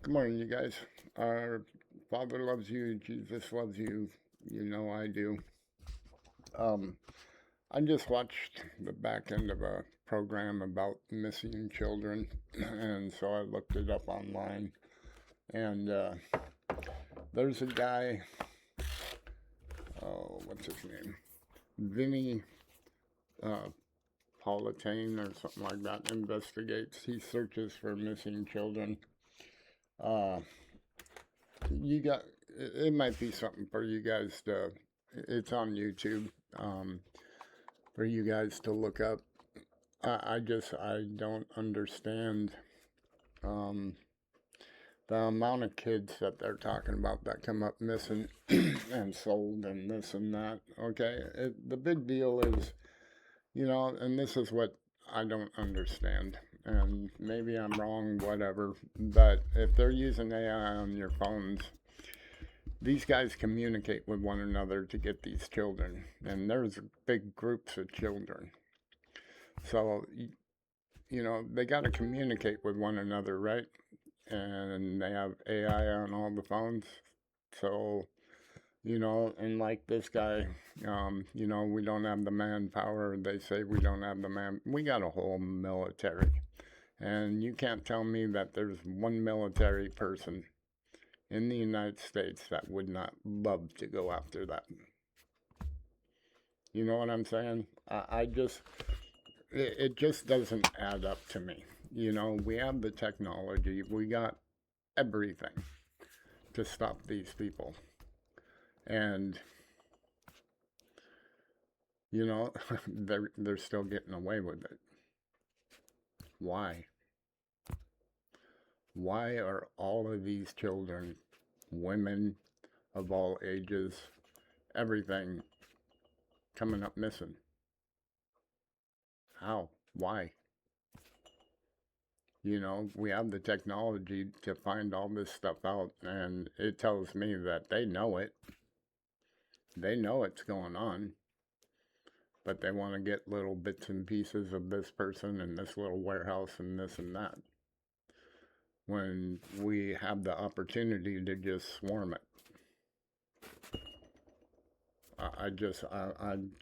Good morning, you guys. Our Father loves you, Jesus loves you. You know I do. Um, I just watched the back end of a program about missing children, and so I looked it up online. And there's a guy, oh, what's his name? Vinny uh, Politain or something like that, investigates. He searches for missing children. Uh, you got it might be something for you guys to it's on YouTube for you guys to look up. I don't understand um, the amount of kids that they're talking about that come up missing and sold and this and that. Okay, the big deal is, and this is what I don't understand, and maybe I'm wrong, whatever, but if they're using AI on your phones, these guys communicate with one another to get these children, and there's big groups of children. So, they got to communicate with one another, right? And they have AI on all the phones. So, and like this guy, we don't have the manpower. They say we don't have the man. We got a whole military. And you can't tell me that there's one military person in the United States that would not love to go after that. You know what I'm saying? It just doesn't add up to me. We have the technology, we got everything to stop these people. And, they're still getting away with it. Why? Why are all of these children, women of all ages, everything coming up missing? How? Why? We have the technology to find all this stuff out, and it tells me that they know it. They know it's going on, but they want to get little bits and pieces of this person and this little warehouse and this and that. When we have the opportunity to just swarm it. I'm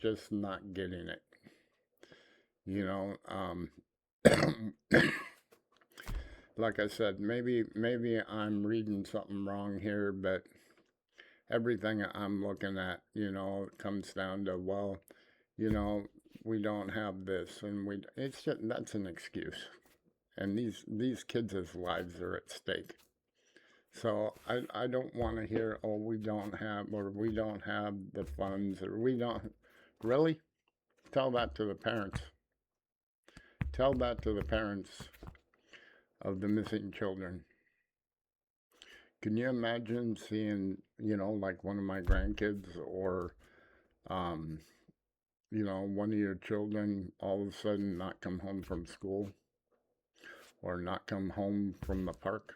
just not getting it. You know, um, like I said, maybe I'm reading something wrong here, but everything I'm looking at, comes down to, well, you know, we don't have this, and it's just, that's an excuse. And these kids' lives are at stake. So I don't want to hear, oh, we don't have, or we don't have the funds, or we don't. Really? Tell that to the parents. Tell that to the parents of the missing children. Can you imagine seeing, like one of my grandkids or, um, one of your children all of a sudden not come home from school or not come home from the park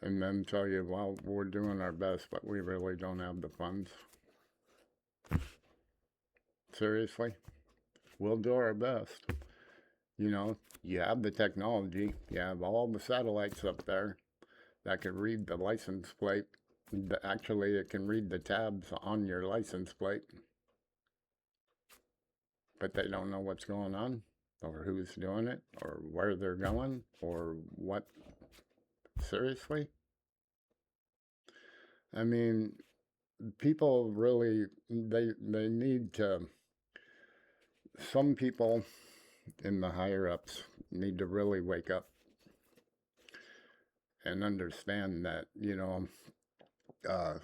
and then tell you, well, we're doing our best, but we really don't have the funds? Seriously? We'll do our best. You have the technology, you have all the satellites up there that can read the license plate. Actually, it can read the tabs on your license plate, but they don't know what's going on, or who's doing it, or where they're going, or what. Seriously? I mean, people really, they need to, some people in the higher ups need to really wake up and understand that, uh,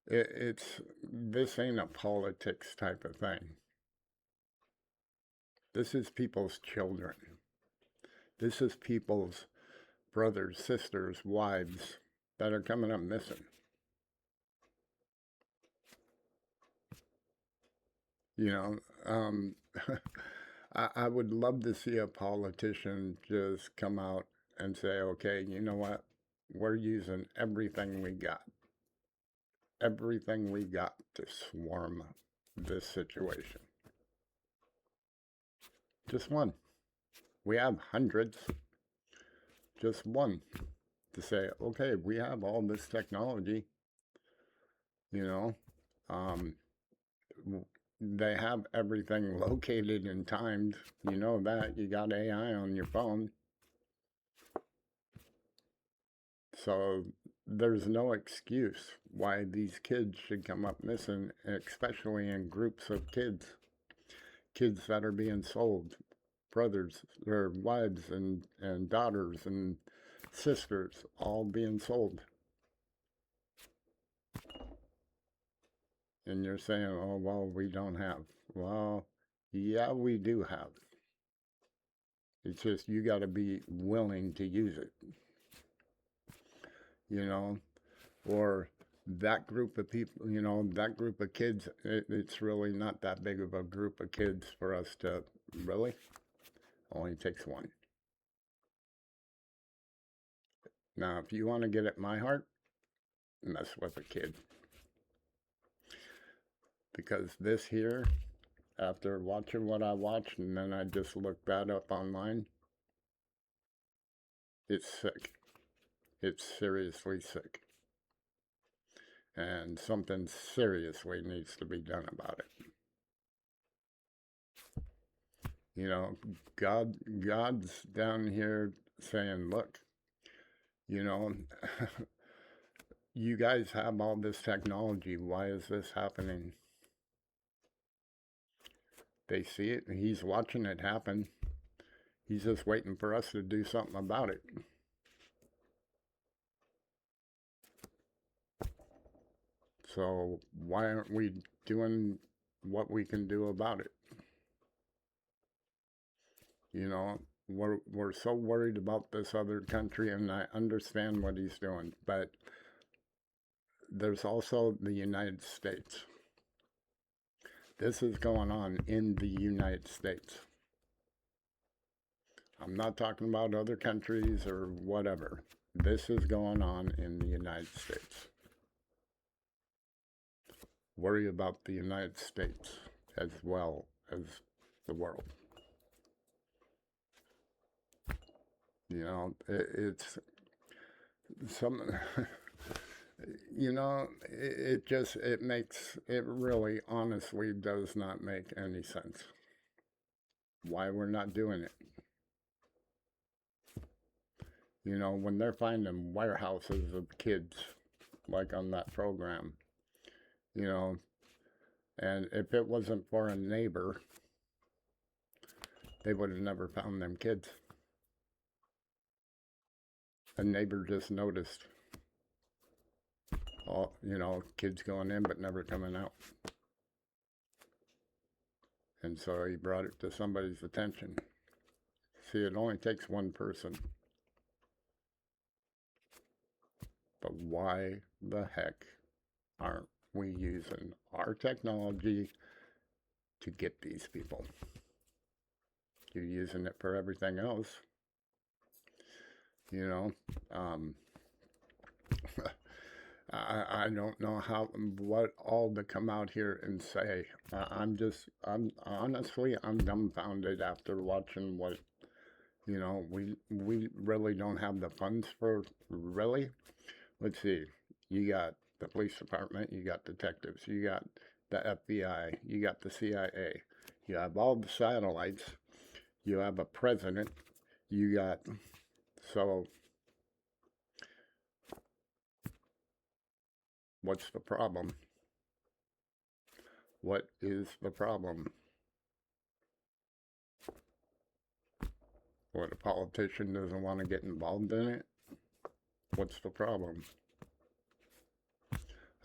it's this ain't a politics type of thing. This is people's children. This is people's brothers, sisters, wives that are coming up missing. You know, um, I would love to see a politician just come out and say, okay, you know what? We're using everything we got to swarm this situation. Just one. We have hundreds, just one to say, okay, we have all this technology, you know. Um, they have everything located and timed. You know that. You got AI on your phone. So there's no excuse why these kids should come up missing, especially in groups of kids. Kids that are being sold, brothers or wives and daughters and sisters all being sold. And you're saying, oh, well, we don't have. Well, yeah, we do have. It's just you got to be willing to use it, you know, or that group of people, you know, that group of kids, it's really not that big of a group of kids for us to really. Only takes one. Now, if you want to get at my heart, mess with a kid. Because this here, after watching what I watched, and then I just looked that up online, it's sick. It's seriously sick. And something seriously needs to be done about it. You know, God's down here saying, look, you know, you guys have all this technology. Why is this happening? They see it, and he's watching it happen. He's just waiting for us to do something about it. So why aren't we doing what we can do about it? You know, we're so worried about this other country, and I understand what he's doing, but there's also the United States. This is going on in the United States. I'm not talking about other countries or whatever. This is going on in the United States. Worry about the United States as well as the world. You know, it's some, you know, it just, it really honestly does not make any sense why we're not doing it. You know, when they're finding warehouses of kids, like on that program, you know, and if it wasn't for a neighbor, they would have never found them kids. A neighbor just noticed, all, you know, kids going in but never coming out. And so he brought it to somebody's attention. See, it only takes one person. But why the heck aren't we using our technology to get these people? You're using it for everything else. You know, I don't know what all to come out here and say. I'm honestly, I'm dumbfounded after watching what, you know, we really don't have the funds for, really. Let's see, you got the police department, you got detectives, you got the FBI, you got the CIA, you have all the satellites, you have a president, you got, so what's the problem? What is the problem? What, a politician doesn't want to get involved in it? What's the problem?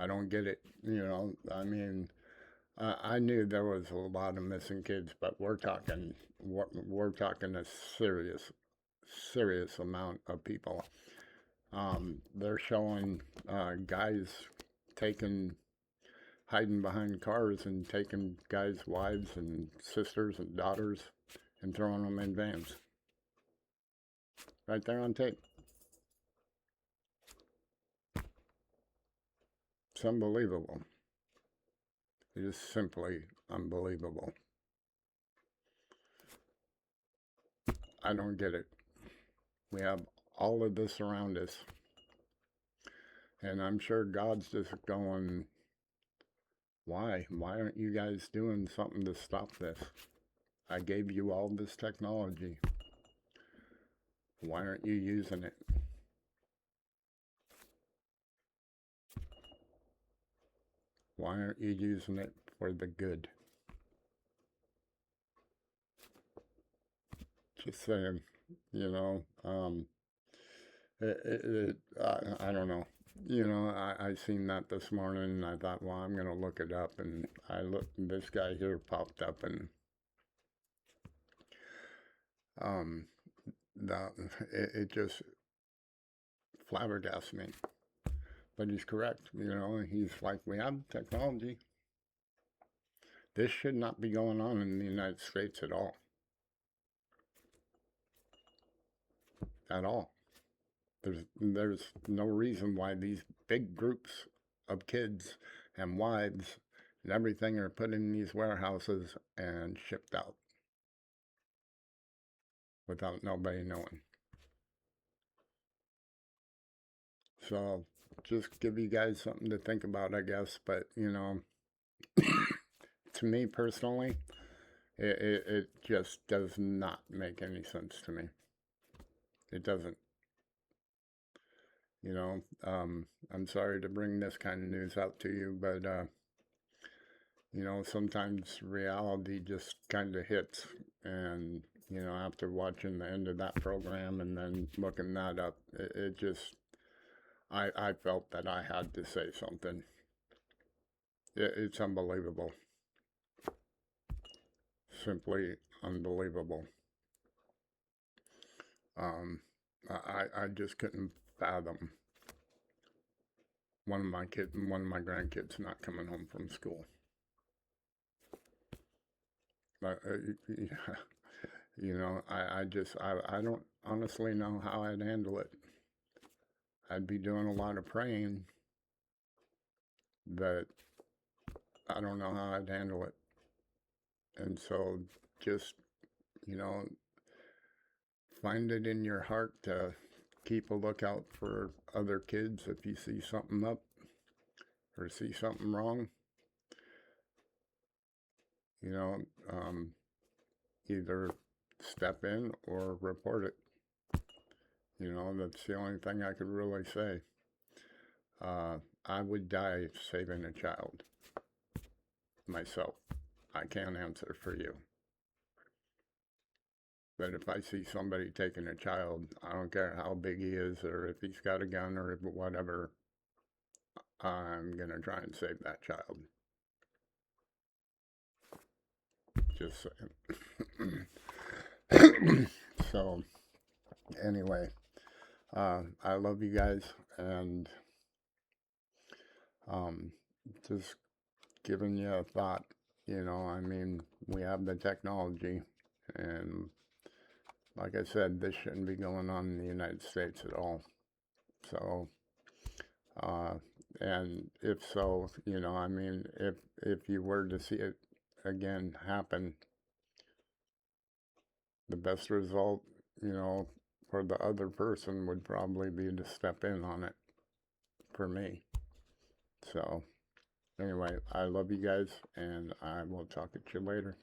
I don't get it. You know, I mean, I knew there was a lot of missing kids, but we're talking a serious amount of people. They're showing guys taking, hiding behind cars and taking guys' wives and sisters and daughters and throwing them in vans. Right there on tape. It's unbelievable. It is simply unbelievable. I don't get it. We have all of this around us, and I'm sure God's just going, why? Why aren't you guys doing something to stop this? I gave you all this technology. Why aren't you using it? Why aren't you using it for the good? Just saying, you know, I don't know. I seen that this morning and I thought, well, I'm going to look it up. And I looked, this guy here popped up and um, that, it just flabbergasted me. But he's correct. He's like, we have technology. This should not be going on in the United States at all. At all. There's no reason why these big groups of kids and wives and everything are put in these warehouses and shipped out without nobody knowing. So just give you guys something to think about, I guess. But to me personally, it just does not make any sense to me. It doesn't. I'm sorry to bring this kind of news out to you, but sometimes reality just kind of hits. And, after watching the end of that program and then looking that up, it just, I felt that I had to say something. It's unbelievable. Simply unbelievable. I just couldn't fathom one of my grandkids not coming home from school. But, I don't honestly know how I'd handle it. I'd be doing a lot of praying, but I don't know how I'd handle it. And so just, find it in your heart to keep a lookout for other kids if you see something up or see something wrong. Either step in or report it. That's the only thing I could really say. I would die saving a child myself. I can't answer for you. But if I see somebody taking a child, I don't care how big he is or if he's got a gun or whatever, I'm going to try and save that child. Just saying. So, anyway, I love you guys, and just giving you a thought. We have the technology, and like I said, this shouldn't be going on in the United States at all. So, and if so, if you were to see it again happen, the best result, for the other person would probably be to step in on it for me. So, anyway, I love you guys, and I will talk to you later.